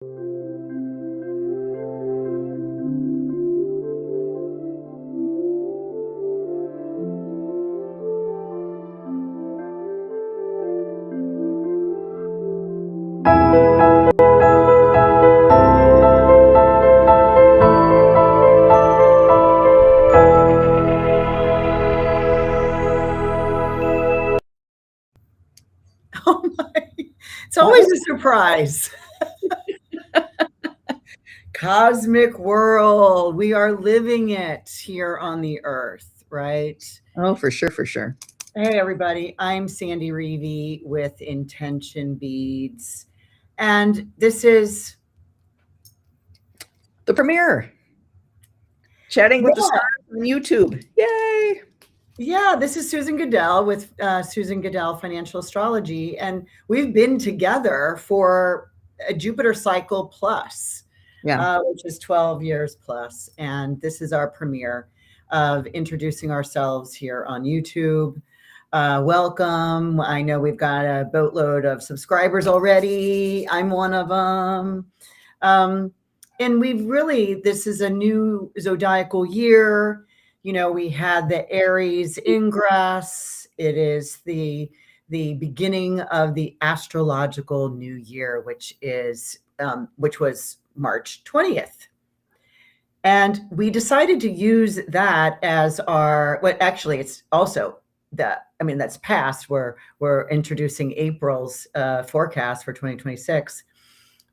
Oh my, it's always a surprise. Cosmic world. We are living it here on the earth, right? Oh, for sure, for sure. Hey, everybody. I'm Sandy Rueve with Intention Beads. And this is the premiere. Chatting with the stars on YouTube. Yay! Yeah, this is Susan Gidel with Susan Gidel Financial Astrology. And we've been together for a Jupiter cycle plus, which is 12 years plus. And this is our premiere of introducing ourselves here on YouTube. Welcome. I know we've got a boatload of subscribers already. I'm one of them. And this is a new zodiacal year. You know, we had the Aries ingress. It is the beginning of the astrological new year, which was March 20th. And we decided to use that as it's also that's past. We're introducing April's forecast for 2026.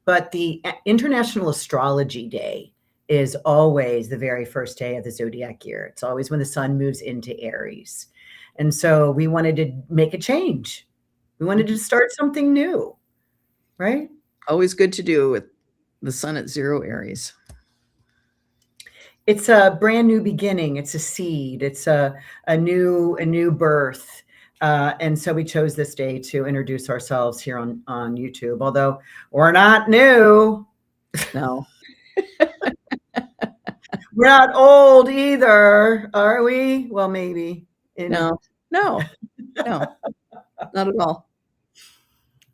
But the International Astrology Day is always the very first day of the zodiac year. It's always when the sun moves into Aries. And so we wanted to make a change. We wanted to start something new, right? Always good to do with the sun at 0 Aries. It's a brand new beginning. It's a seed. It's a new birth. And so we chose this day to introduce ourselves here on YouTube, although we're not new. No. We're not old either, are we? Well, maybe. No, not at all.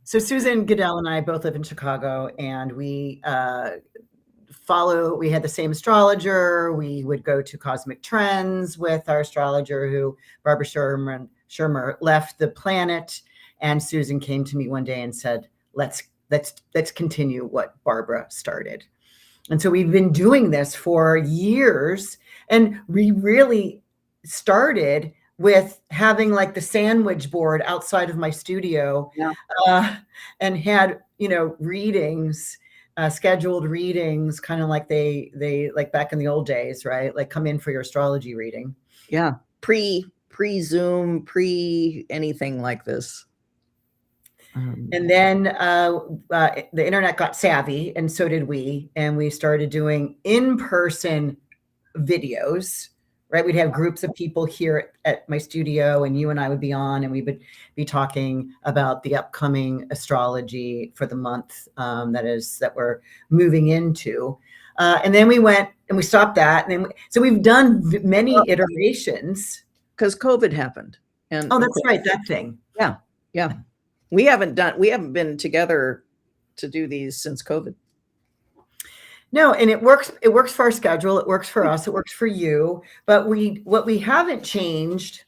So Susan Gidel and I both live in Chicago, and we had the same astrologer. We would go to Cosmic Trends with our astrologer, who Barbara Shermer left the planet. And Susan came to me one day and said, let's continue what Barbara started. And so we've been doing this for years, and we really started with having like the sandwich board outside of my studio, and had, readings, scheduled readings, kind of like they like back in the old days, right? Like come in for your astrology reading. Yeah. Pre-Zoom, anything like this. And then the internet got savvy, and so did we. And we started doing in-person videos, right? We'd have groups of people here at my studio, and you and I would be on, and we would be talking about the upcoming astrology for the month that we're moving into. And then we went and we stopped that. And then so we've done many iterations. Because COVID happened. And that's right, that thing. Yeah. We haven't been together to do these since COVID. No, and it works for our schedule. It works for us. It works for you. But what we haven't changed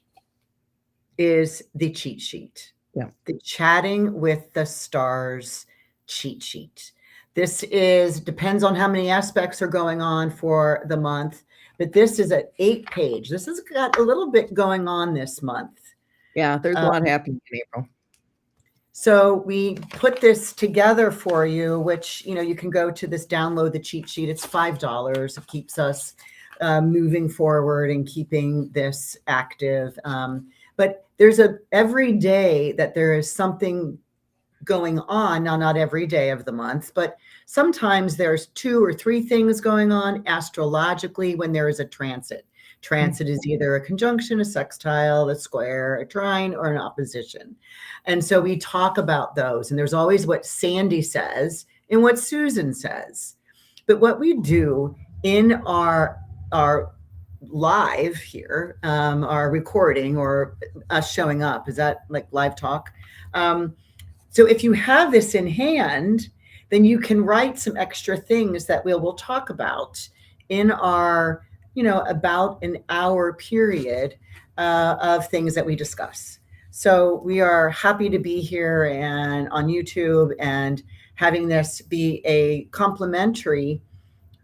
is the cheat sheet. Yeah. The Chatting with the Stars cheat sheet. This depends on how many aspects are going on for the month. But this is an 8-page. This has got a little bit going on this month. Yeah, there's a lot happening in April. So we put this together for you, which, you can go to this, download the cheat sheet. It's $5. It keeps us moving forward and keeping this active. But there's every day that there is something going on. Now, not every day of the month, but sometimes there's 2 or 3 things going on astrologically when there is a transit. Transit is either a conjunction, a sextile, a square, a trine, or an opposition. And so we talk about those. And there's always what Sandy says and what Susan says. But what we do in our live here, our recording, or us showing up, is that like live talk? So if you have this in hand, then you can write some extra things that we'll talk about in our, about an hour period of things that we discuss. So we are happy to be here and on YouTube and having this be a complimentary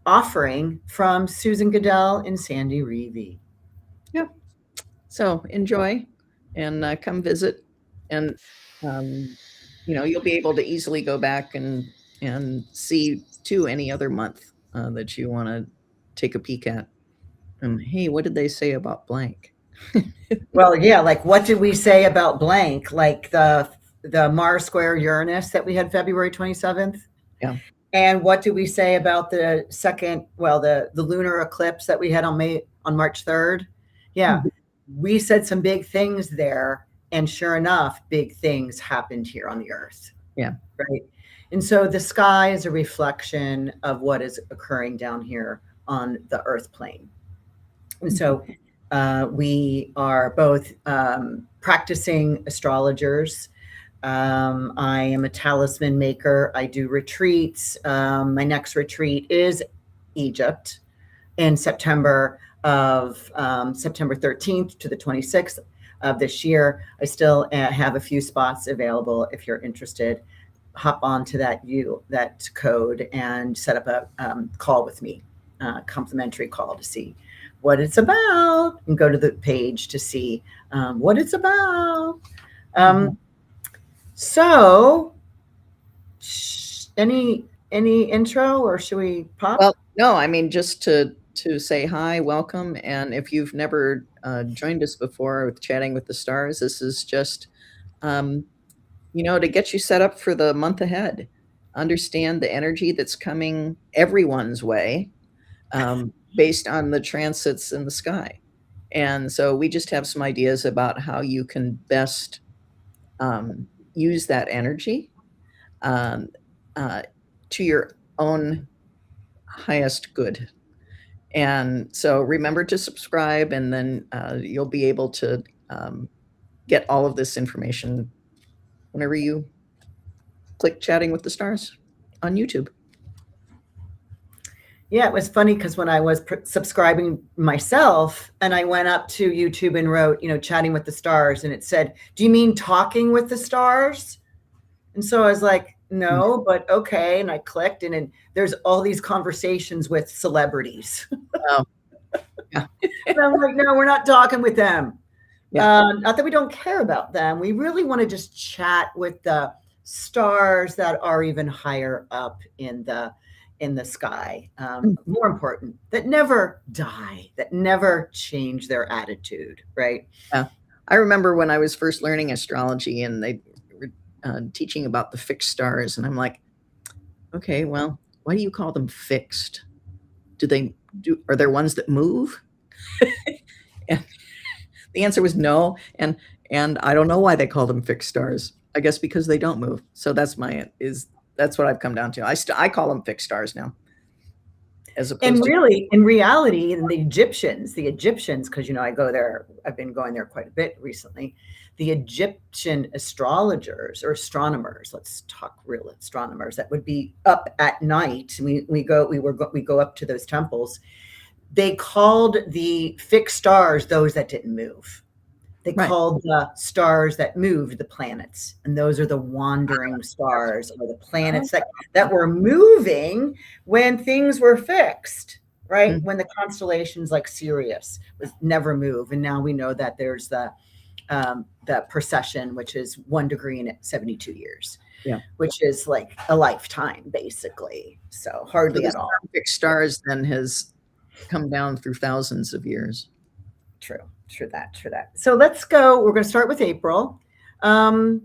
offering from Susan Gidel and Sandy Rueve. Yeah. So enjoy and come visit, and you'll be able to easily go back and see too any other month that you want to take a peek at. And hey, what did they say about blank? Well, yeah, like what did we say about blank? Like the Mars square Uranus that we had February 27th. Yeah. And what did we say about the second, the lunar eclipse that we had on March 3rd? Yeah. Mm-hmm. We said some big things there, and sure enough, big things happened here on the Earth. Yeah. Right. And so the sky is a reflection of what is occurring down here on the Earth plane. And so we are both practicing astrologers. I am a talisman maker. I do retreats. My next retreat is Egypt in September 13th to the 26th of this year. I still have a few spots available. If you're interested, hop onto that code and set up a call with me, complimentary call to see what it's about, and go to the page to see what it's about. So any intro, or should we pop? Well, no, I mean, just to say hi, welcome. And if you've never joined us before with Chatting with the Stars, this is just, to get you set up for the month ahead. Understand the energy that's coming everyone's way based on the transits in the sky. And so we just have some ideas about how you can best use that energy to your own highest good. And so remember to subscribe, and then you'll be able to get all of this information whenever you click Chatting with the Stars on YouTube. Yeah, it was funny because when I was subscribing myself and I went up to YouTube and wrote, Chatting with the Stars, and it said, "Do you mean Talking with the Stars?" And so I was like, no, but okay. And I clicked, and then there's all these conversations with celebrities. Oh. Yeah. And I'm like, no, we're not talking with them. Yeah. Not that we don't care about them. We really want to just chat with the stars that are even higher up in the sky. More important, that never die, that never change their attitude, right? Yeah. I remember when I was first learning astrology, and they were teaching about the fixed stars, and I'm like, okay, well, why do you call them fixed? Are there ones that move? And the answer was no, and I don't know why they call them fixed stars. I guess because they don't move. So that's what I've come down to. I call them fixed stars now. And really, in reality, the Egyptians, because I go there, I've been going there quite a bit recently. The Egyptian astrologers or astronomers, let's talk real astronomers, that would be up at night. We go up to those temples. They called the fixed stars those that didn't move. They called the stars that moved the planets, and those are the wandering stars, or the planets that were moving when things were fixed, right? Mm-hmm. When the constellations like Sirius was never move, and now we know that there's the precession, which is 1 degree in 72 years, which is like a lifetime, basically. So hardly at all. Fixed stars then has come down through thousands of years. True that. So let's go. We're going to start with April. But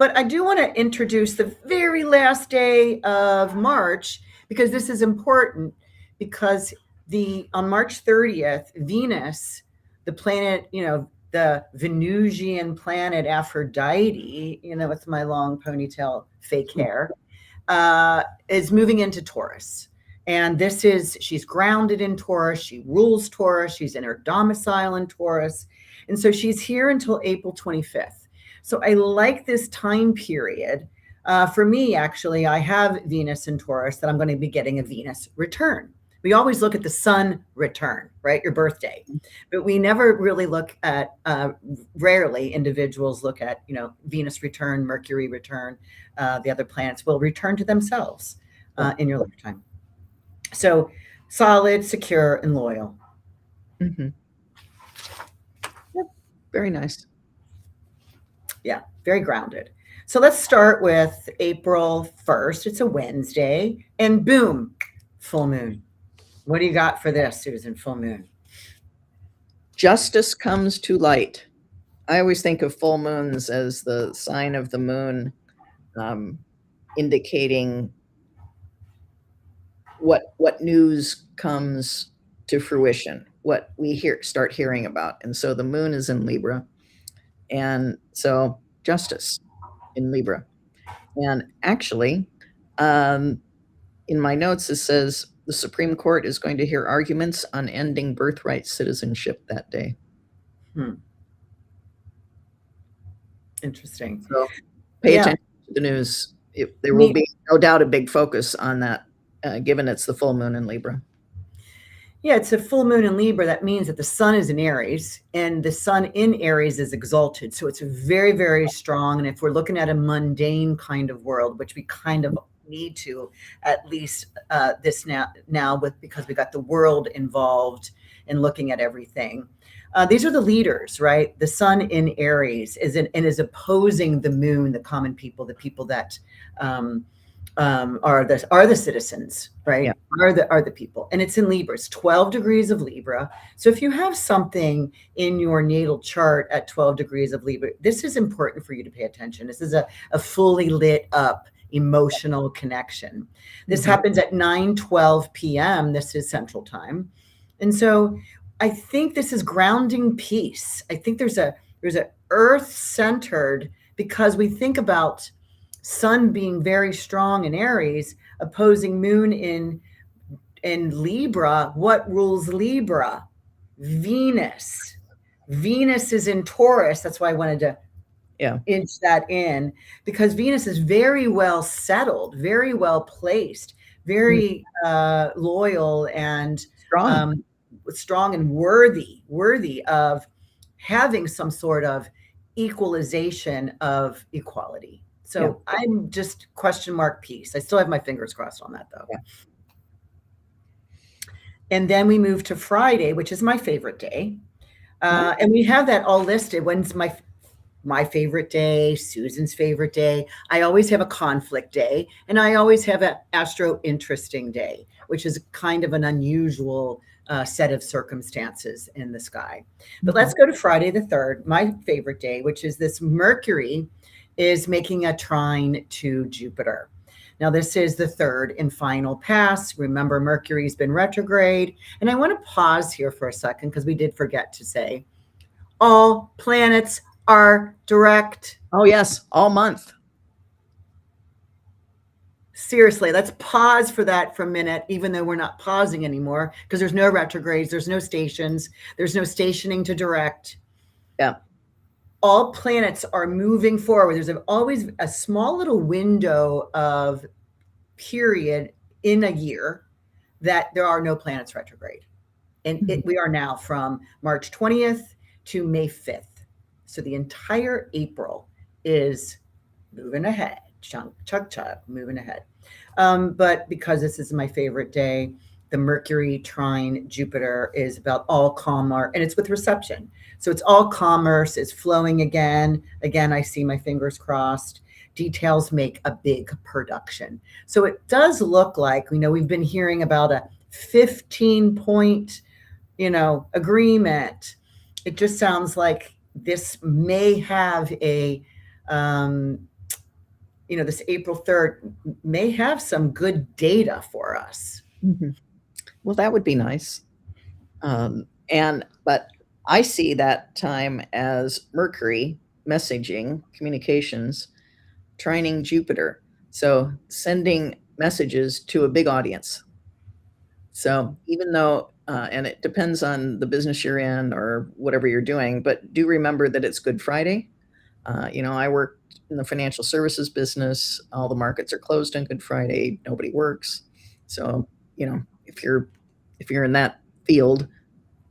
I do want to introduce the very last day of March, because this is important, because on March 30th, Venus, the planet, the Venusian planet Aphrodite, with my long ponytail fake hair, is moving into Taurus. And she's grounded in Taurus. She rules Taurus. She's in her domicile in Taurus. And so she's here until April 25th. So I like this time period For me, actually, I have Venus in Taurus that I'm going to be getting a Venus return. We always look at the sun return, right? Your birthday, but we never really look at, rarely individuals look at, Venus return, Mercury return, the other planets will return to themselves in your lifetime. So solid, secure, and loyal. Mm-hmm. Yep. Very nice. Yeah, very grounded. So let's start with April 1st. It's a Wednesday, and boom, full moon. What do you got for this, Susan? Full moon. Justice comes to light. I always think of full moons as the sign of the moon, indicating what news comes to fruition, what we start hearing about. And so the moon is in Libra, and so justice in Libra. And actually, in my notes, it says the Supreme Court is going to hear arguments on ending birthright citizenship that day. Interesting. So pay attention to the news. There will be no doubt a big focus on that, given it's the full moon in Libra. Yeah, it's a full moon in Libra. That means that the sun is in Aries, and the sun in Aries is exalted. So it's very, very strong. And if we're looking at a mundane kind of world, which we kind of need to, at least this now with, because we got the world involved in looking at everything. These are the leaders, right? The sun in Aries is opposing the moon, the common people, the people that are the citizens, right? Yeah. Are the people, and it's in Libra. It's 12 degrees of Libra. So if you have something in your natal chart at 12 degrees of Libra, this is important for you to pay attention. This is a fully lit up emotional connection. This happens at 9:12 p.m. This is Central Time, and so I think this is grounding peace. I think there's a earth centered, because we think about sun being very strong in Aries, opposing moon in Libra. What rules Libra? Venus. Venus is in Taurus. That's why I wanted to inch that in, because Venus is very well settled, very well placed, very loyal and strong and worthy of having some sort of equalization of equality. So I'm just question mark peace. I still have my fingers crossed on that, though. Yeah. And then we move to Friday, which is my favorite day. And we have that all listed. When's my favorite day, Susan's favorite day. I always have a conflict day, and I always have an astro interesting day, which is kind of an unusual set of circumstances in the sky. But let's go to Friday the 3rd, my favorite day, which is this Mercury is making a trine to Jupiter. Now, this is the third and final pass. Remember, Mercury's been retrograde. And I want to pause here for a second, because we did forget to say all planets are direct. Oh, yes, all month. Seriously, let's pause for that for a minute, even though we're not pausing anymore, because there's no retrogrades, there's no stations, there's no stationing to direct. Yeah. All planets are moving forward. There's always a small little window of period in a year that there are no planets retrograde. And we are now from March 20th to May 5th. So the entire April is moving ahead, chug, moving ahead. But because this is my favorite day, the Mercury trine Jupiter is about all commerce, and it's with reception. So it's all commerce, it's flowing again. Again, I see my fingers crossed. Details make a big production. So it does look like, we've been hearing about a 15-point, agreement. It just sounds like this may have a, this April 3rd may have some good data for us. Well, that would be nice. But I see that time as Mercury messaging, communications, trining Jupiter. So sending messages to a big audience. So even though, and it depends on the business you're in or whatever you're doing, but do remember that it's Good Friday. I work in the financial services business. All the markets are closed on Good Friday. Nobody works. So, if you're in that field,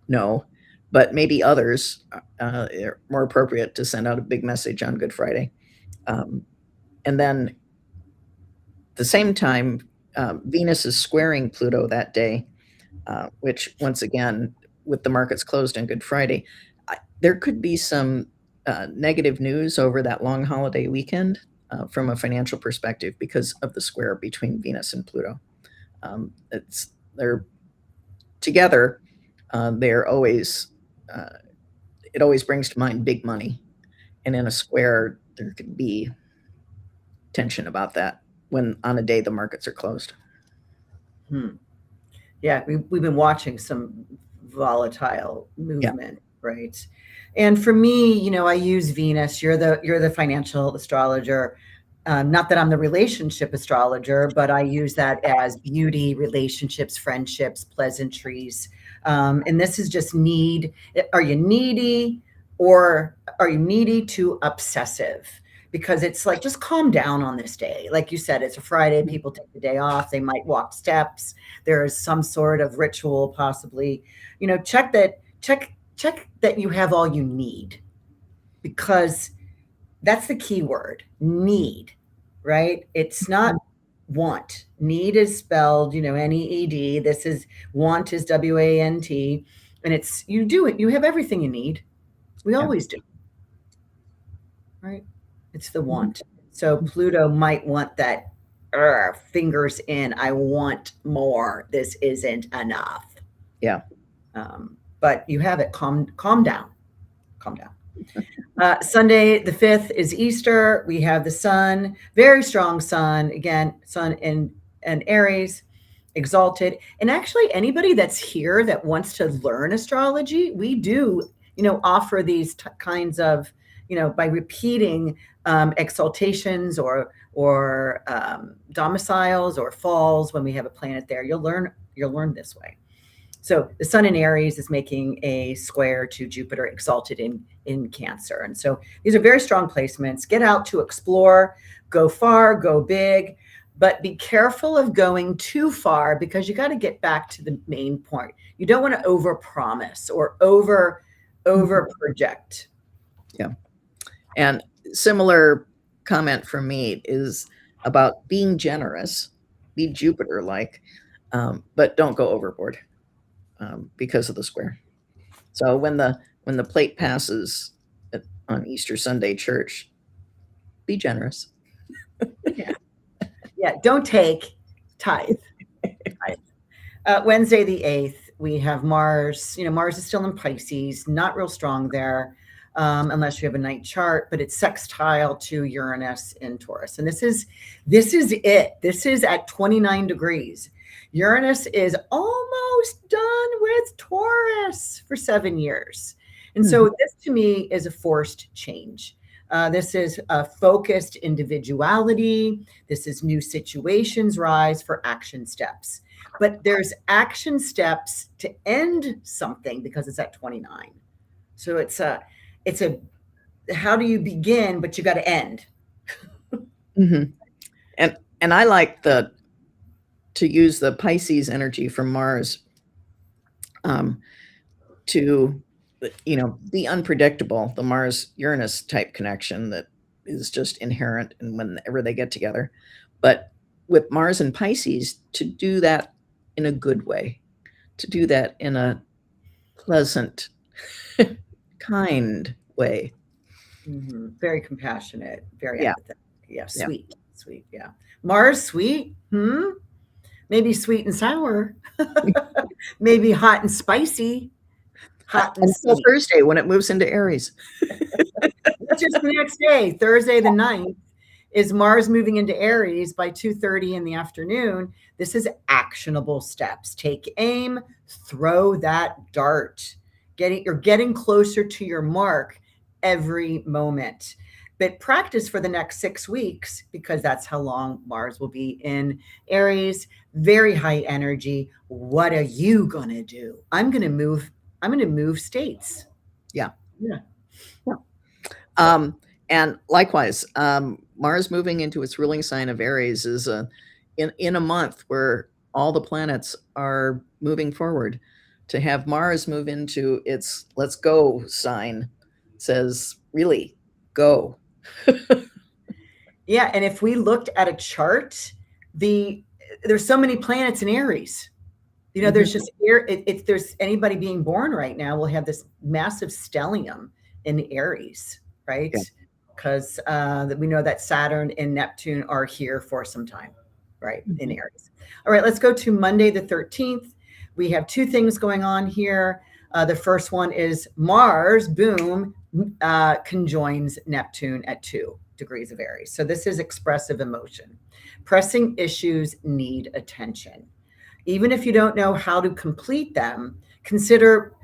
no. But maybe others are more appropriate to send out a big message on Good Friday. And then at the same time, Venus is squaring Pluto that day, which once again, with the markets closed on Good Friday, there could be some negative news over that long holiday weekend from a financial perspective because of the square between Venus and Pluto. They're together. They're always it always brings to mind big money, and in a square there could be tension about that when on a day the markets are closed. Yeah, we've been watching some volatile movement, right? And for me, I use Venus. You're the financial astrologer. Not that I'm the relationship astrologer, but I use that as beauty, relationships, friendships, pleasantries. And this is just need. Are you needy, or are you needy to obsessive? Because it's like, just calm down on this day. Like you said, it's a Friday. People take the day off. They might walk steps. There is some sort of ritual, possibly. Check that you have all you need, because that's the key word, need, right? It's not want. Need is spelled, NEED. This is want is WANT. And it's, you have everything you need. We always do. Right? It's the want. So Pluto might want that fingers in. I want more. This isn't enough. Yeah. But you have it. Calm down. Calm down. Sunday, the 5th, is Easter. We have the sun, very strong sun. Again, sun in Aries, exalted. And actually, anybody that's here that wants to learn astrology, we do, offer these kinds of, by repeating exaltations or domiciles or falls when we have a planet there. You'll learn this way. So the sun in Aries is making a square to Jupiter exalted in Cancer. And so these are very strong placements. Get out to explore, go far, go big, but be careful of going too far, because you got to get back to the main point. You don't want to overpromise or over project. Yeah. And similar comment from me is about being generous, be Jupiter-like, but don't go overboard because of the square. So when the plate passes on Easter Sunday church, be generous. Yeah. Don't take, tithe. Wednesday the 8th, we have Mars. Mars is still in Pisces, not real strong there. Unless you have a night chart, but it's sextile to Uranus in Taurus. And this is it. This is at 29 degrees. Uranus is almost done with Taurus for 7 years. And so this to me is a forced change. This is a focused individuality. This is new situations rise for action steps. But there's action steps to end something because it's at 29. So it's a how do you begin, but you got to end. And I like to use the Pisces energy from Mars to be unpredictable, the Mars Uranus type connection that is just inherent in whenever they get together. But with Mars and Pisces, to do that in a good way, to do that in a pleasant, kind way. Very compassionate, very empathetic. Yeah, sweet. Yeah. Mars, sweet. Maybe sweet and sour. Maybe hot and spicy. Hot and until Thursday when it moves into Aries. Just the next day, Thursday the 9th, is Mars moving into Aries by 2:30 in the afternoon. This is actionable steps. Take aim, throw that dart. You're getting closer to your mark every moment. But practice for the next 6 weeks, because that's how long Mars will be in Aries. Very high energy. What are you going to do? I'm going to move states. Yeah. And likewise, Mars moving into its ruling sign of Aries is in a month where all the planets are moving forward. To have Mars move into its let's go sign says, really, go. Yeah, and if we looked at a chart, there's so many planets in Aries. You know, there's just if there's anybody being born right now, we'll have this massive stellium in Aries, right? Because we know that Saturn and Neptune are here for some time, right? In Aries. All right, let's go to Monday the 13th. We have two things going on here. The first one is Mars, boom, conjoins Neptune at 2 degrees of Aries. So this is expressive emotion. Pressing issues need attention. Even if you don't know how to complete them, consider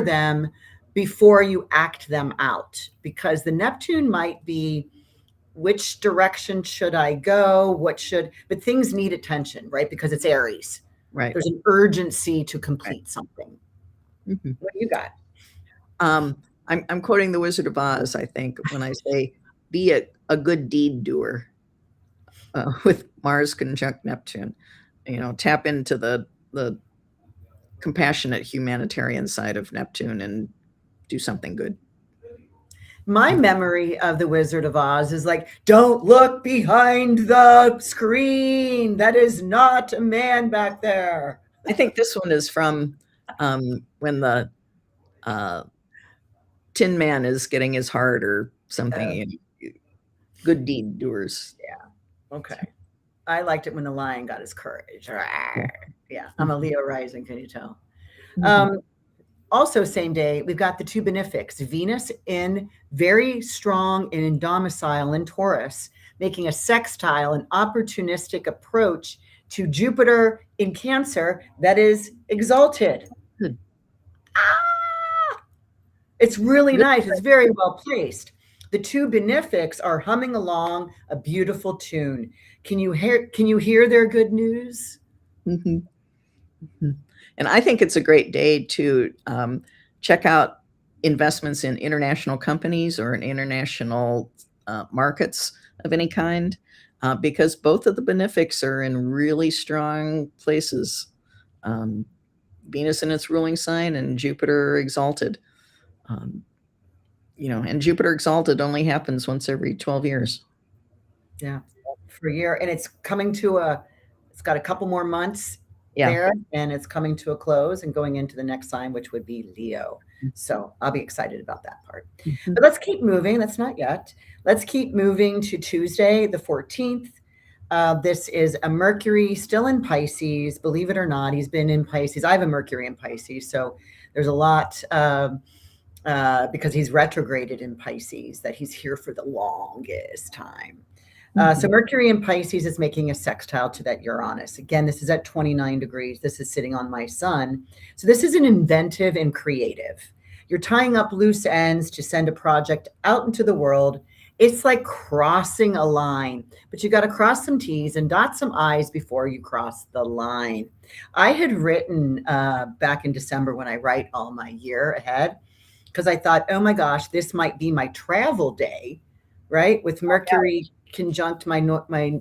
them before you act them out, because the Neptune might be, which direction should I go? But things need attention, right? Because it's Aries. Right. There's an urgency to complete something. What do you got? I'm quoting the Wizard of Oz, I think, when I say, be a good deed doer with Mars conjunct Neptune. You know, tap into the compassionate humanitarian side of Neptune and do something good. My memory of the Wizard of Oz is like, don't look behind the screen. That is not a man back there. I think this one is from when the Tin Man is getting his heart or something. Good deed doers. Yeah. Okay. I liked it when the lion got his courage. Yeah. I'm a Leo rising. Can you tell? Also, same day, we've got the two benefics, Venus in very strong and in domicile in Taurus, making a sextile, an opportunistic approach to Jupiter in Cancer that is exalted. It's really nice. It's very well placed. The two benefics are humming along a beautiful tune. Can you hear their good news? And I think it's a great day to check out investments in international companies or in international markets of any kind, because both of the benefics are in really strong places. Venus in its ruling sign and Jupiter exalted. You know, and Jupiter exalted only happens once every 12 years. Yeah, for a year. And it's coming to it's got a couple more months there, and it's coming to a close and going into the next sign, which would be Leo. So I'll be excited about that part. But let's keep moving. That's not yet. Let's keep moving to Tuesday, the 14th. This is a Mercury still in Pisces. Believe it or not, he's been in Pisces. I have a Mercury in Pisces, so there's a lot because he's retrograded in Pisces, that he's here for the longest time. So Mercury in Pisces is making a sextile to that Uranus. Again, this is at 29 degrees. This is sitting on my sun. So this is an inventive and creative. You're tying up loose ends to send a project out into the world. It's like crossing a line, but you got to cross some T's and dot some I's before you cross the line. I had written back in December, when I write all my year ahead, because I thought, oh my gosh, this might be my travel day, right? With Mercury conjunct my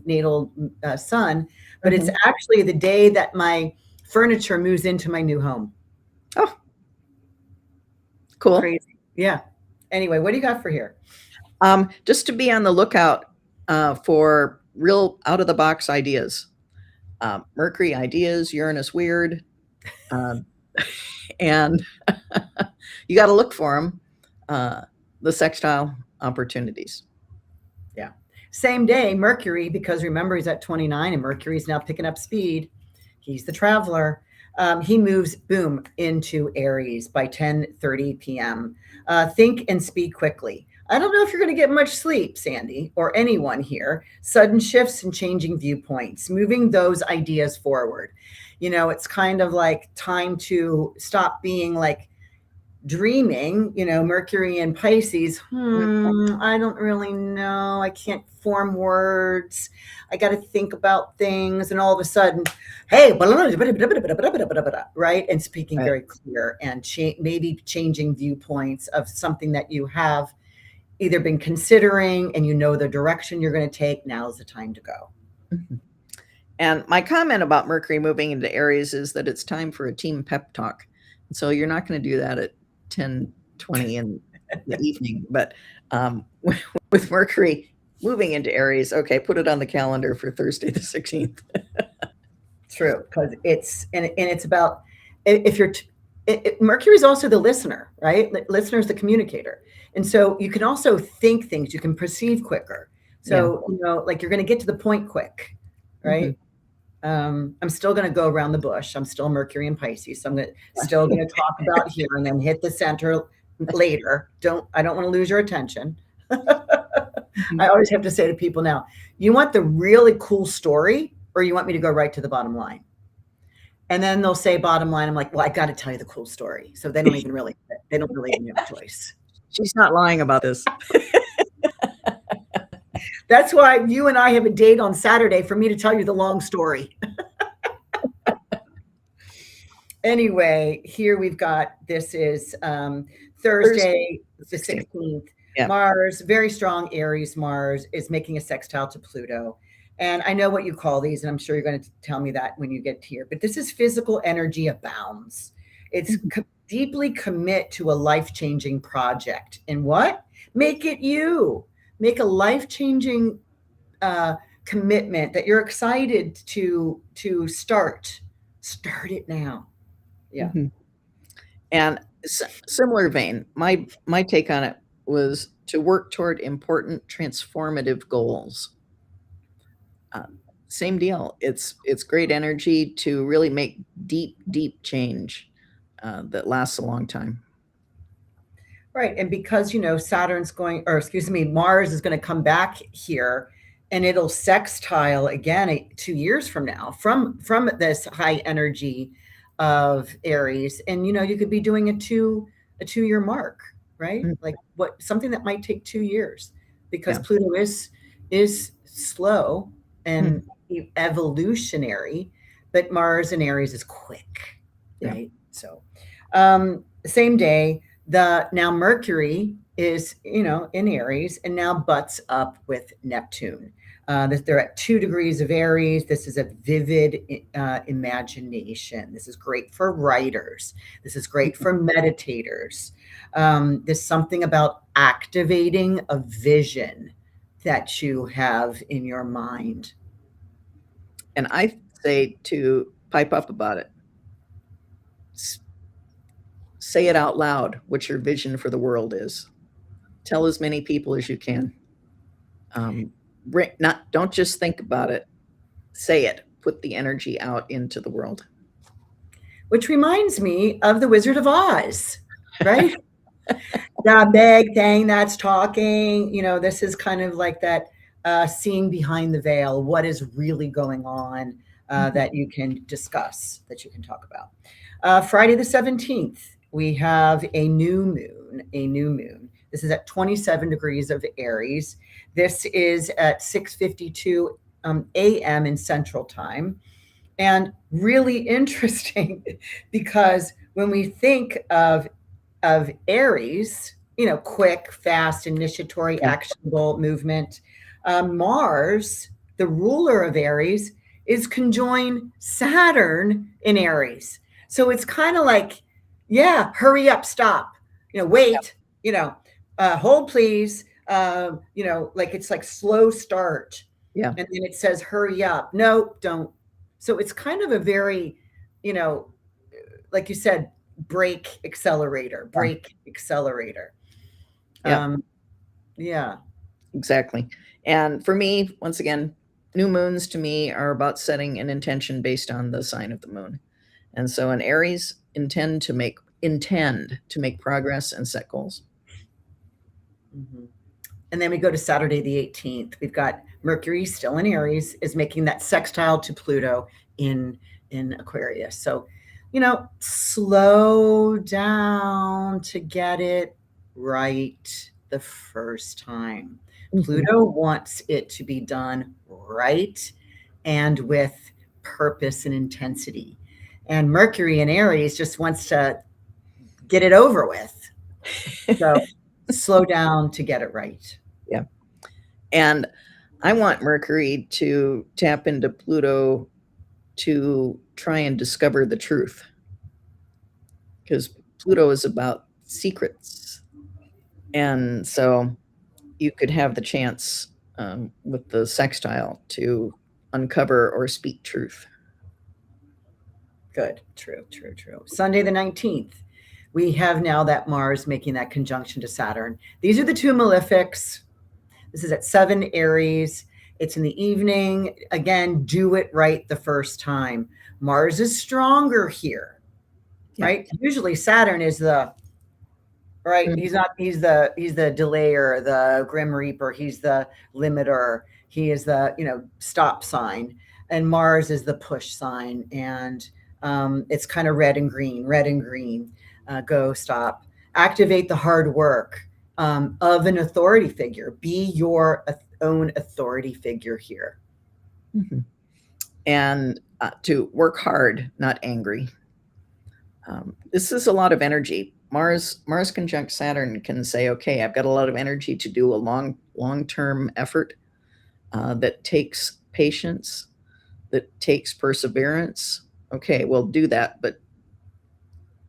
natal sun, but it's actually the day that my furniture moves into my new home. Oh, cool. Crazy. Yeah. Anyway, what do you got for here? Just to be on the lookout for real out-of-the-box ideas. Mercury ideas, Uranus weird. And you got to look for them, the sextile opportunities. Yeah. Same day, Mercury, because remember, he's at 29 and Mercury's now picking up speed. He's the traveler. He moves, boom, into Aries by 10:30 p.m. Think and speak quickly. I don't know if you're going to get much sleep, Sandy, or anyone here. Sudden shifts and changing viewpoints, moving those ideas forward. You know, it's kind of like time to stop being like dreaming, you know, Mercury in Pisces. I don't really know. I can't form words. I got to think about things. And all of a sudden, hey, right? And speaking very clear and maybe changing viewpoints of something that you have either been considering and you know the direction you're going to take, now's the time to go. Mm-hmm. And my comment about Mercury moving into Aries is that it's time for a team pep talk. So you're not going to do that at 10:20 in the evening, but with Mercury moving into Aries, okay, put it on the calendar for Thursday the 16th. True, because it's about, if you're Mercury is also the listener, right? Listener is the communicator, and so you can also think things, you can perceive quicker. So like you're going to get to the point quick, right? I'm still going to go around the bush. I'm still Mercury in Pisces, so I'm still going to talk about here and then hit the center later. I don't want to lose your attention. I always have to say to people now, you want the really cool story, or you want me to go right to the bottom line? And then they'll say bottom line. I'm like, well, I got to tell you the cool story. So they don't really have a choice. She's not lying about this. That's why you and I have a date on Saturday for me to tell you the long story. Anyway, here we've got, this is Thursday the 16th. Yeah. Mars, very strong Aries Mars, is making a sextile to Pluto. And I know what you call these, and I'm sure you're going to tell me that when you get here. But this is physical energy abounds. It's deeply commit to a life-changing project. And what? Make it you. Make a life-changing commitment that you're excited to start. Start it now. Yeah. Mm-hmm. And similar vein, my take on it was to work toward important transformative goals. Same deal. It's great energy to really make deep change that lasts a long time. Right. And because, Saturn's going, or excuse me, Mars is going to come back here, and it'll sextile again 2 years from now from this high energy of Aries. And, you could be doing a 2-year mark, right? Mm-hmm. Like something that might take 2 years, because Pluto is slow and evolutionary, but Mars in Aries is quick, right? So same day, now Mercury is, in Aries, and now butts up with Neptune. They're at 2 degrees of Aries. This is a vivid imagination. This is great for writers. This is great for meditators. There's something about activating a vision that you have in your mind. And I say to pipe up about it. Say it out loud, what your vision for the world is. Tell as many people as you can. Don't just think about it. Say it. Put the energy out into the world. Which reminds me of the Wizard of Oz, right? The big thing that's talking, this is kind of like that seeing behind the veil, what is really going on that you can discuss, that you can talk about. Friday the 17th, we have a new moon. This is at 27 degrees of Aries. This is at 6:52 a.m. in Central Time. And really interesting, because when we think of Aries, quick, fast, initiatory, actionable movement, Mars, the ruler of Aries, is conjoined Saturn in Aries. So it's kind of like, hurry up, stop, wait, hold please, like it's like slow start. Yeah. And then it says, hurry up. No, don't. So it's kind of a very, like you said, brake accelerator. Yeah. Exactly. And for me, once again, new moons to me are about setting an intention based on the sign of the moon. And so in Aries, intend to make progress and set goals. Mm-hmm. And then we go to Saturday the 18th. We've got Mercury still in Aries, is making that sextile to Pluto in Aquarius. So, slow down to get it right the first time. Mm-hmm. Pluto wants it to be done right and with purpose and intensity. And Mercury in Aries just wants to get it over with. So slow down to get it right. Yeah. And I want Mercury to tap into Pluto to try and discover the truth. Because Pluto is about secrets. And so you could have the chance with the sextile to uncover or speak truth. Good. True. Sunday the 19th, we have now that Mars making that conjunction to Saturn. These are the two malefics. This is at 7 Aries. It's in the evening. Again, do it right the first time. Mars is stronger here, right? Usually Saturn is the right. Mm-hmm. He's the delayer, the grim reaper. He's the limiter. He is the, stop sign. And Mars is the push sign. And it's kind of red and green. Go, stop. Activate the hard work of an authority figure. Be your own authority figure here. Mm-hmm. And to work hard, not angry. This is a lot of energy. Mars conjunct Saturn can say, okay, I've got a lot of energy to do a long-term effort that takes patience, that takes perseverance. Okay, well, do that, but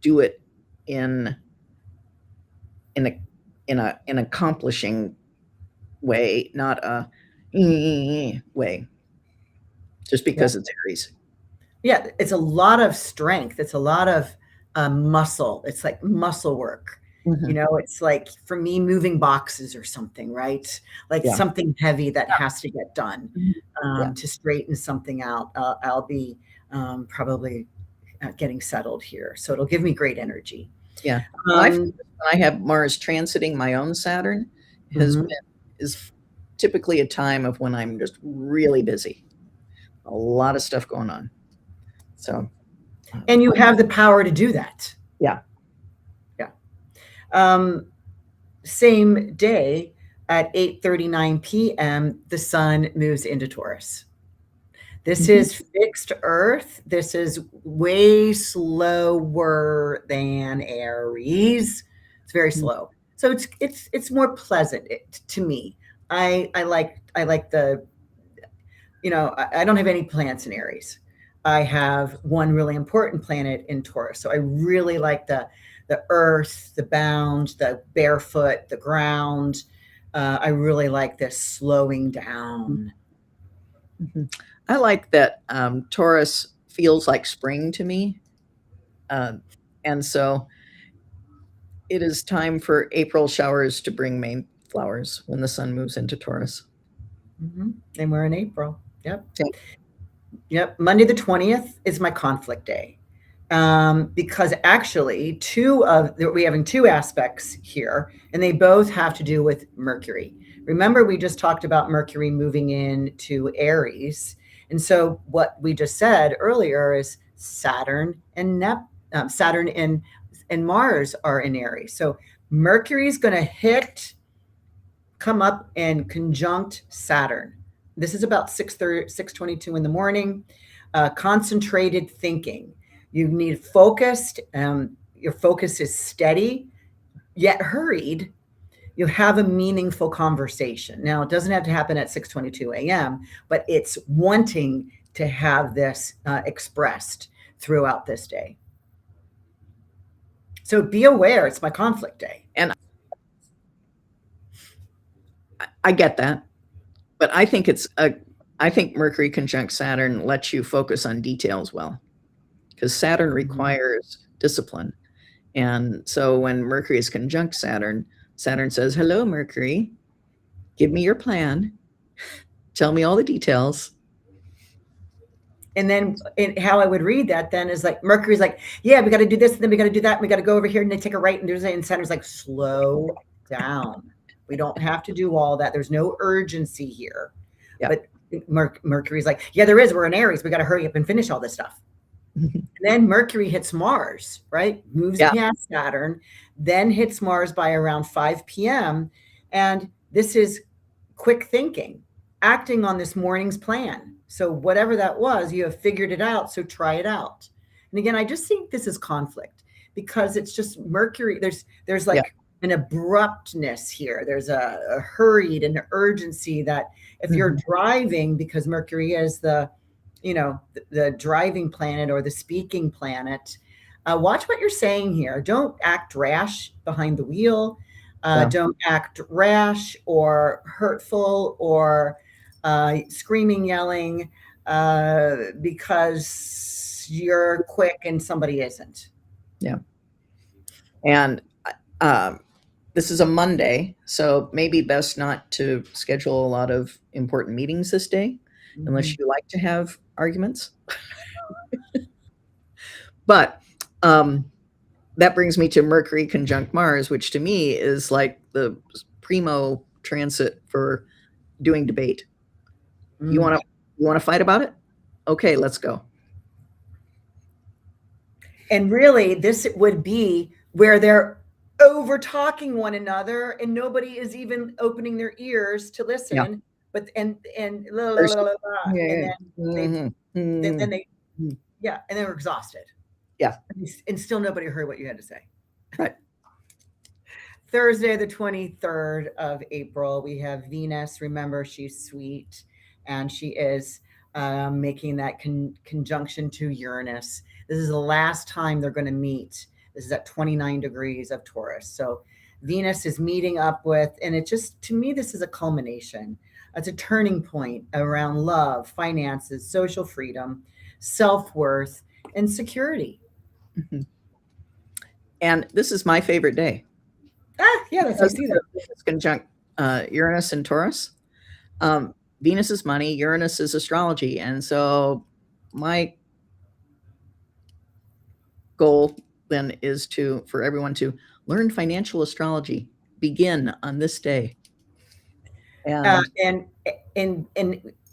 do it in an accomplishing way, not a way, just because it's Aries. Yeah, it's a lot of strength. It's a lot of muscle. It's like muscle work. Mm-hmm. It's like, for me, moving boxes or something, right? Like something heavy that has to get done to straighten something out. I'll be probably getting settled here. So it'll give me great energy. Yeah. I have Mars transiting my own Saturn is typically a time of when I'm just really busy. A lot of stuff going on. So. And you have the power to do that. Yeah. Same day at 8:39 p.m., the sun moves into Taurus. This is fixed Earth. This is way slower than Aries. It's very slow. So it's more pleasant to me. I like the, I don't have any planets in Aries. I have one really important planet in Taurus. So I really like the earth, the bound, the barefoot, the ground. I really like this slowing down. Mm-hmm. I like that Taurus feels like spring to me. And so it is time for April showers to bring May flowers when the sun moves into Taurus. Mm-hmm. And we're in April. Yep. Monday the 20th is my conflict day. Because actually we're having two aspects here, and they both have to do with Mercury. Remember, we just talked about Mercury moving into Aries. And so what we just said earlier is Saturn and Mars are in Aries. So Mercury is going to come up and conjunct Saturn. This is about 6:22 in the morning. Concentrated thinking. You need focused. Your focus is steady, yet hurried. You have a meaningful conversation. Now, it doesn't have to happen at 6:22 a.m., but it's wanting to have this expressed throughout this day. So be aware, it's my conflict day. And I get that, but I think I think Mercury conjunct Saturn lets you focus on details well, because Saturn requires discipline. And so when Mercury is conjunct Saturn says, hello, Mercury, give me your plan. Tell me all the details. And then how I would read that then is like, Mercury's like, yeah, we got to do this, and then we got to do that, and we got to go over here, and they take a right, and there's, and Saturn's like, slow down. We don't have to do all that. There's no urgency here. Yeah. But Mercury's like, yeah, there is. We're in Aries. We got to hurry up and finish all this stuff. And then Mercury hits Mars, right? Moves past Saturn, then hits Mars by around 5 p.m. And this is quick thinking, acting on this morning's plan. So whatever that was, you have figured it out. So try it out. And again, I just think this is conflict, because it's just Mercury. There's like an abruptness here. There's a hurried and urgency that if you're driving, because Mercury is the driving planet or the speaking planet, watch what you're saying here. Don't act rash behind the wheel. Don't act rash or hurtful or screaming, yelling, because you're quick and somebody isn't. Yeah. And this is a Monday, so maybe best not to schedule a lot of important meetings this day, unless you like to have arguments. But that brings me to Mercury conjunct Mars, which to me is like the primo transit for doing debate. You want to fight about it? Okay, let's go. And really, this would be where they're over talking one another and nobody is even opening their ears to listen. Yeah. But and blah, blah, blah, blah, and then they and they're exhausted. Yeah. And still nobody heard what you had to say. Right. Thursday, the 23rd of April, we have Venus. Remember, she's sweet, and she is making that conjunction to Uranus. This is the last time they're going to meet. This is at 29 degrees of Taurus. So Venus is meeting up with, and it just, to me, this is a culmination. It's a turning point around love, finances, social freedom, self-worth, and security. And this is my favorite day. Yeah, that's because it's conjunct Uranus and Taurus. Venus is money, Uranus is astrology. And so my goal then is for everyone to learn financial astrology, begin on this day. And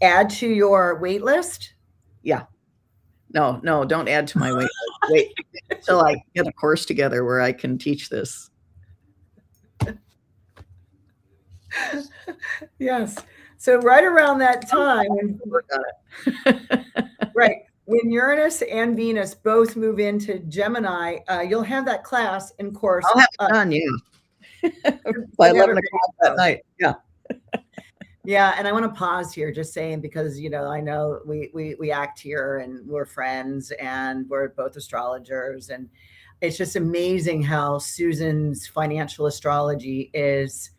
add to your wait list. Yeah. No, don't add to my wait list. Wait until I get a course together where I can teach this. Yes. So right around that time, right, when Uranus and Venus both move into Gemini, you'll have that class in course. I'll have it done, yeah. By 11 o'clock that night. Yeah. Yeah, and I want to pause here, just saying, because I know we act here and we're friends and we're both astrologers, and it's just amazing how Susan's financial astrology is.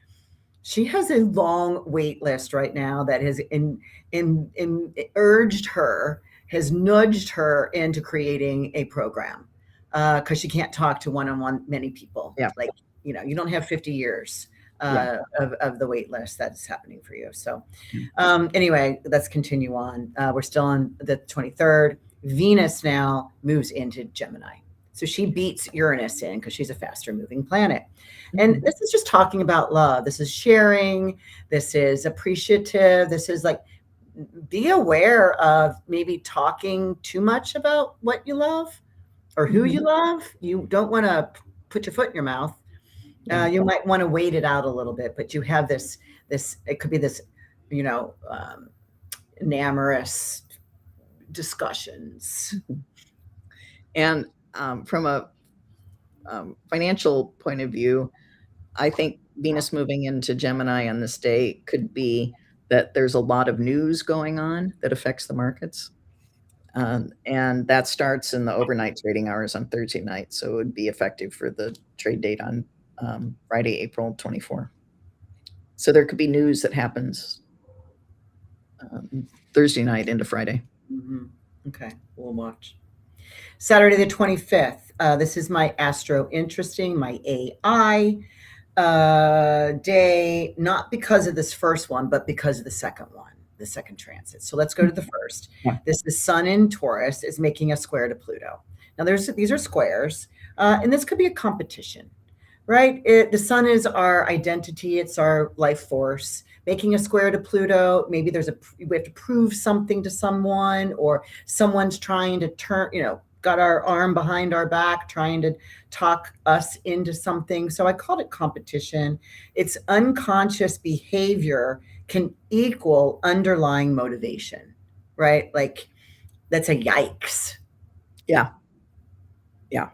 She has a long wait list right now that has has nudged her into creating a program, because she can't talk to one-on-one many people. Yeah. Like, you don't have 50 years of the wait list that's happening for you. So anyway, let's continue on. We're still on the 23rd. Venus now moves into Gemini. So she beats Uranus in because she's a faster moving planet. And this is just talking about love. This is sharing. This is appreciative. This is like, be aware of maybe talking too much about what you love or who you love. You don't want to put your foot in your mouth. You might want to wait it out a little bit, but you have this, it could be this, amorous discussions. And from a financial point of view, I think Venus moving into Gemini on this day could be that there's a lot of news going on that affects the markets. And that starts in the overnight trading hours on Thursday night. So it would be effective for the trade date on Friday, April 24. So there could be news that happens Thursday night into Friday. Okay, we'll watch. Saturday the 25th. This is my Astro Interesting, my AI day, not because of this first one, but because of the second one, the second transit. So let's go to the first. Yeah. This is Sun in Taurus is making a square to Pluto. Now these are squares, and this could be a competition, right? The Sun is our identity. It's our life force. Making a square to Pluto, maybe we have to prove something to someone, or someone's trying to turn, got our arm behind our back, trying to talk us into something. So I called it competition. It's unconscious behavior can equal underlying motivation, right? Like, that's a yikes. Yeah. Yeah.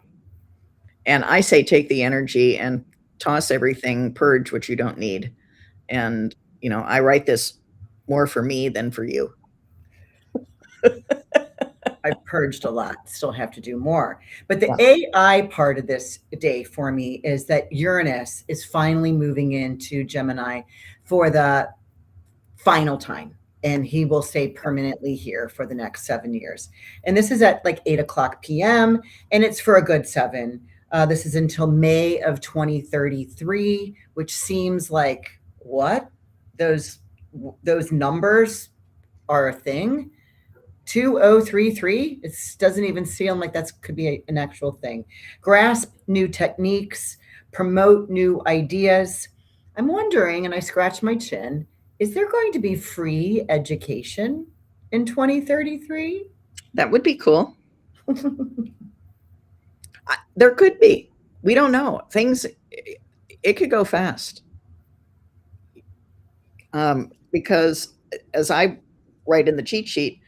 And I say take the energy and toss everything, purge what you don't need. And, I write this more for me than for you. I've purged a lot, still have to do more. But the AI part of this day for me is that Uranus is finally moving into Gemini for the final time. And he will stay permanently here for the next 7 years. And this is at like 8 o'clock p.m. and it's for a good 7. This is until May of 2033, which seems like what? Those numbers are a thing. 2033, it doesn't even seem like that could be an actual thing. Grasp new techniques, promote new ideas. I'm wondering, and I scratch my chin, is there going to be free education in 2033? That would be cool. There could be. We don't know. It could go fast. Because as I write in the cheat sheet,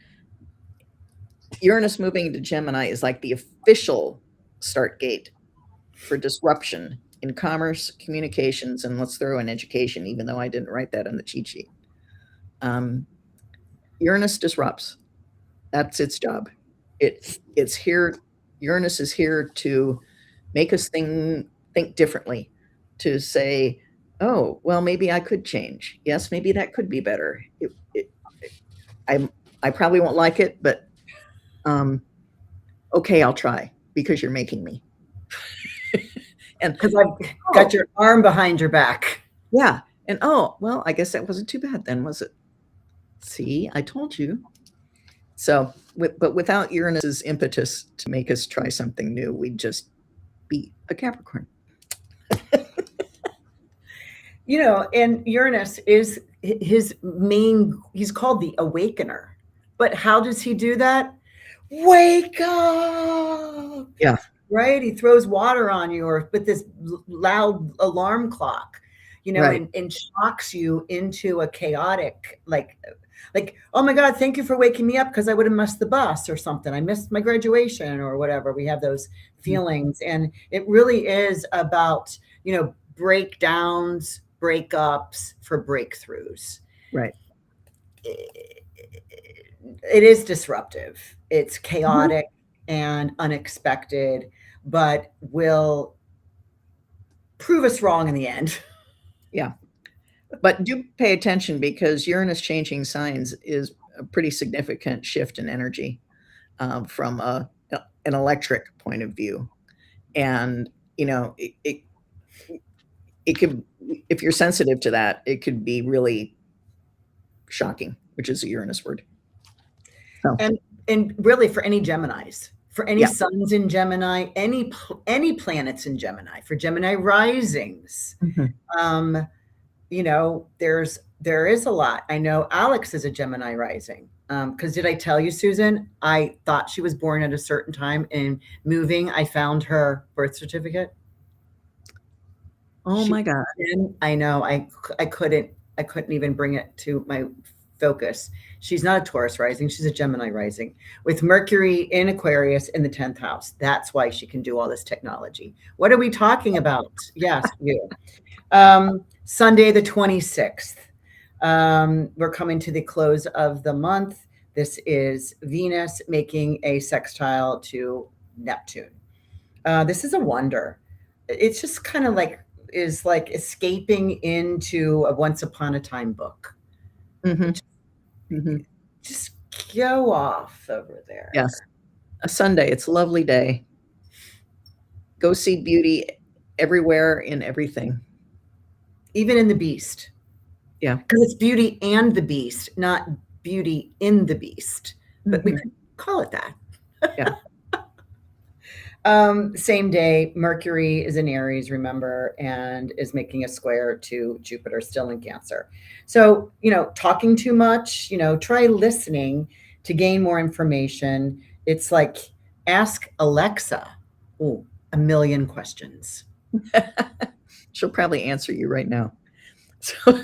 Uranus moving into Gemini is like the official start gate for disruption in commerce, communications, and let's throw in education, even though I didn't write that on the cheat sheet. Uranus disrupts. That's its job. It's here. Uranus is here to make us think differently, to say, oh, well, maybe I could change. Yes, maybe that could be better. I probably won't like it, but okay, I'll try because you're making me. And because I've got your arm behind your back. Yeah. And well, I guess that wasn't too bad then, was it? See, I told you. So, but without Uranus's impetus to make us try something new, we'd just be a Capricorn. And Uranus is his main, he's called the awakener. But how does he do that? Wake up. Yeah. Right? He throws water on you or with this loud alarm clock, right. and shocks you into a chaotic, like, oh my God, thank you for waking me up because I would have missed the bus or something. I missed my graduation or whatever. We have those feelings. Mm-hmm. And it really is about, breakdowns, breakups for breakthroughs. Right. It is disruptive. It's chaotic and unexpected, but will prove us wrong in the end. Yeah. But do pay attention because Uranus changing signs is a pretty significant shift in energy from an electric point of view. And, it could, if you're sensitive to that, it could be really shocking, which is a Uranus word. So. And really for any Geminis, for any suns in Gemini, any planets in Gemini, for Gemini risings, there is a lot. I know Alex is a Gemini rising. Because did I tell you, Susan, I thought she was born at a certain time and moving, I found her birth certificate. Oh my God. I know. I couldn't even bring it to my focus. She's not a Taurus rising. She's a Gemini rising with Mercury in Aquarius in the 10th house. That's why she can do all this technology. What are we talking about? Yes, you. Sunday, the 26th. We're coming to the close of the month. This is Venus making a sextile to Neptune. This is a wonder. It's just kind of like escaping into a Once Upon a Time book. Just go off over there. Yes. A Sunday. It's a lovely day. Go see beauty everywhere in everything. Even in the beast. Yeah. Because it's Beauty and the Beast, not Beauty in the Beast. But we could call it that. Yeah. Same day, Mercury is in Aries, remember, and is making a square to Jupiter, still in Cancer. So, talking too much, try listening to gain more information. It's like ask Alexa, a million questions. She'll probably answer you right now. So,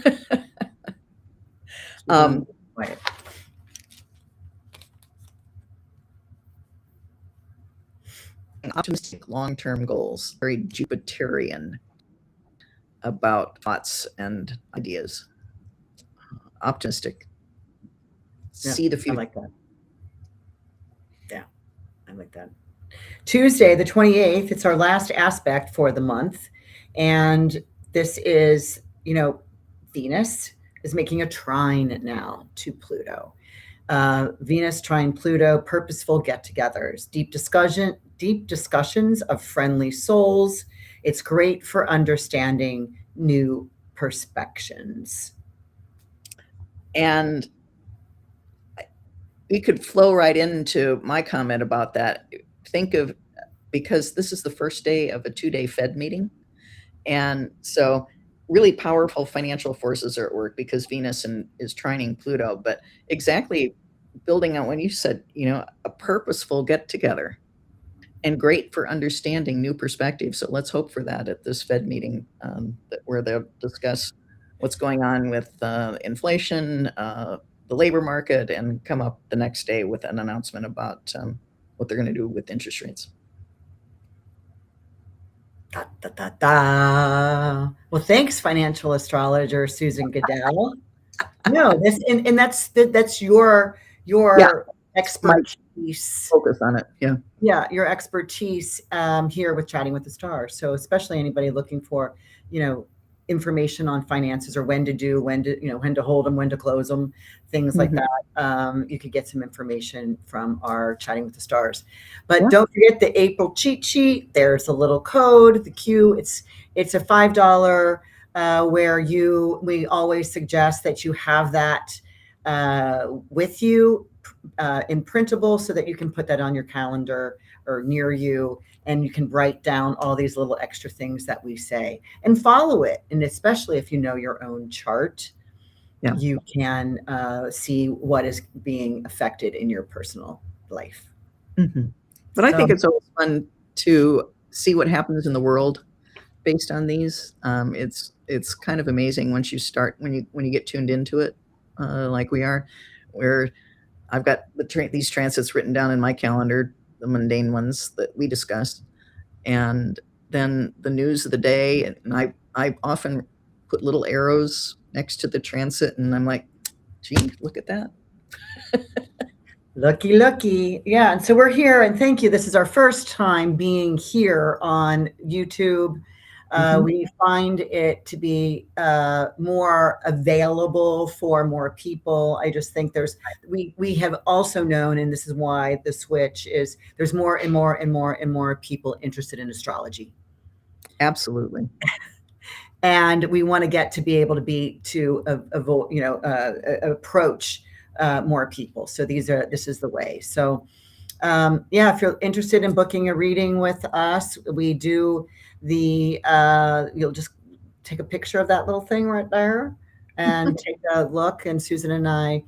optimistic long-term goals, very Jupiterian. about thoughts and ideas. Optimistic. Yeah, See the future. I like that. Yeah, I like that. Tuesday, the 28th, it's our last aspect for the month. And this is, Venus is making a trine now to Pluto. Venus trine Pluto, purposeful get-togethers, deep discussions of friendly souls. It's great for understanding new perspectives. And we could flow right into my comment about that. Because this is the first day of a 2-day Fed meeting. And so really powerful financial forces are at work because Venus is trining Pluto, but exactly building on what you said, a purposeful get together and great for understanding new perspectives. So let's hope for that at this Fed meeting, where they'll discuss what's going on with inflation, the labor market, and come up the next day with an announcement about what they're going to do with interest rates. Da, da, da, da. Well, thanks, financial astrologer Susan Gidel. No, that's your expertise. Focus on it. Yeah. Yeah, your expertise here with Chatting with the Stars. So especially anybody looking for, information on finances, or when to hold them, when to close them, things like that. You could get some information from our Chatting with the Stars. But don't forget the April cheat sheet. There's a little code, the Q. It's a $5 where we always suggest that you have that with you in printable, so that you can put that on your calendar or near you, and you can write down all these little extra things that we say and follow it. And especially if you know your own chart, you can see what is being affected in your personal life. But I think it's always fun to see what happens in the world based on these. It's kind of amazing once you start, when you get tuned into it, like we are, where I've got these transits written down in my calendar, the mundane ones that we discussed, and then the news of the day. And I often put little arrows next to the transit, and I'm like, gee, look at that. Lucky. Yeah. And so we're here, and thank you. This is our first time being here on YouTube. We find it to be more available for more people. I just think we have also known, and this is why the switch is, there's more and more and more and more people interested in astrology. Absolutely. And we want to get to be able to approach more people. So this is the way. So if you're interested in booking a reading with us, we do you'll just take a picture of that little thing right there and take a look, and Susan and I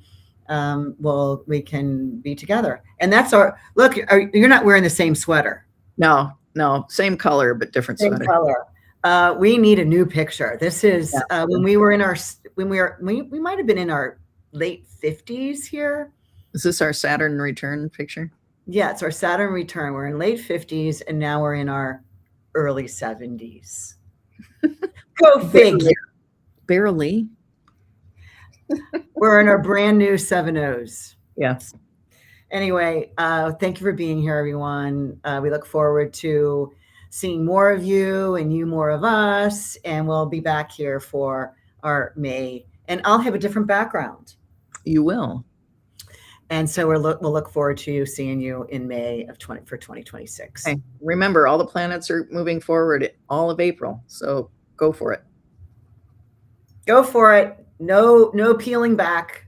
we can be together. And that's look, you're not wearing the same sweater. No, same color, but different sweater. Color. We need a new picture. This is when we might have been in our late 50s here. Is this our Saturn return picture? Yeah, it's our Saturn return. We're in late 50s, and now we're in our early 70s. Go figure. Barely. We're in our brand new 7.0s. Yes. Anyway, thank you for being here, everyone. We look forward to seeing more of you and you more of us, and we'll be back here for our May, and I'll have a different background. You will. And so we'll look forward to seeing you in May for 2026. Okay. Remember, all the planets are moving forward all of April, so go for it. Go for it. No peeling back.